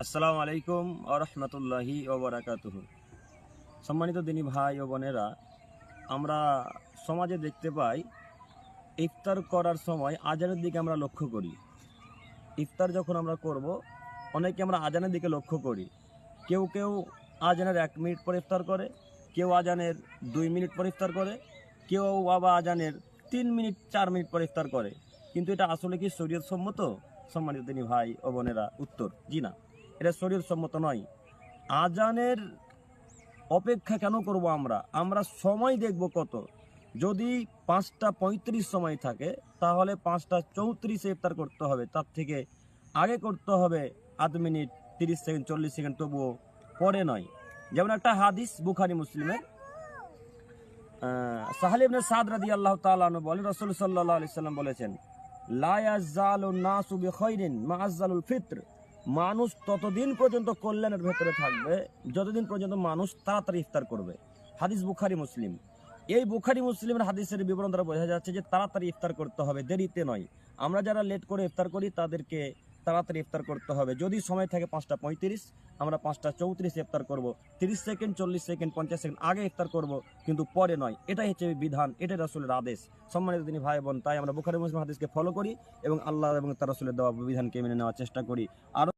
আসসালামু আলাইকুম ওয়া রাহমাতুল্লাহি ওয়া বারাকাতুহু। সম্মানিত দিনী ভাই ও বোনেরা, আমরা সমাজে দেখতে পাই ইফতার করার সময় আজানের দিকে আমরা লক্ষ্য করি। ইফতার যখন আমরা করব, অনেকে আমরা আজানের দিকে লক্ষ্য করি। কেউ কেউ আজানের 1 মিনিট পর ইফতার করে, কেউ আজানের 2 মিনিট পর ইফতার করে, কেউ আবার আজানের 3 মিনিট 4 মিনিট পর ইফতার করে। কিন্তু এটা আসলে কি শরীয়ত সম্মত? সম্মানিত দিনী ভাই ও বোনেরা, উত্তর জি না, এটা শরীয়ত সম্মত নয়। আজানের অপেক্ষা কেন করব? আমরা সময় দেখব কত। যদি 5:35 সময় থাকে, তাহলে 5:34 ইফতার করতে হবে। তার থেকে আগে করতে হবে আধ মিনিট, 30 সেকেন্ড, 40 সেকেন্ড, তবুও পরে নয়। যেমন একটা হাদিস বুখারী মুসলিমের, সাহাল ইবনে সাদ রাদিয়াল্লাহু তাআলা আনহু বলেন, রাসূল সাল্লাল্লাহু আলাইহি সাল্লাম বলেছেন, লা ইয়াজালুন নাসু বিখাইরিন মা আযালুল ফিত্র। মানুষ ততদিন পর্যন্ত কল্যাণের ভেতরে থাকবে যতদিন পর্যন্ত মানুষ তাড়াতাড়ি ইফতার করবে। হাদিস বুখারী মুসলিম। এই বুখারী মুসলিমের হাদিসের বিবরণ দ্বারা বোঝা যাচ্ছে যে তাড়াতাড়ি ইফতার করতে হবে, দেরিতে নয়। আমরা যারা লেট করে ইফতার করি তাদেরকে তাড়াতাড়ি ইফতার করতে হবে। যদি সময় থাকে 5:35, আমরা 5:34 ইফতার করব। 30 সেকেন্ড, 40 সেকেন্ড, 50 সেকেন্ড আগে ইফতার করব, কিন্তু পরে নয়। এটাই হচ্ছে বিধান, এটাই রাসূলের আদেশ। সম্মানিত দিনী ভাই বোন, তাই আমরা বুখারী মুসলিম হাদিসকে ফলো করি এবং আল্লাহ এবং তার রাসূলের দেওয়া বিধানকে মেনে নেওয়ার চেষ্টা করি। আর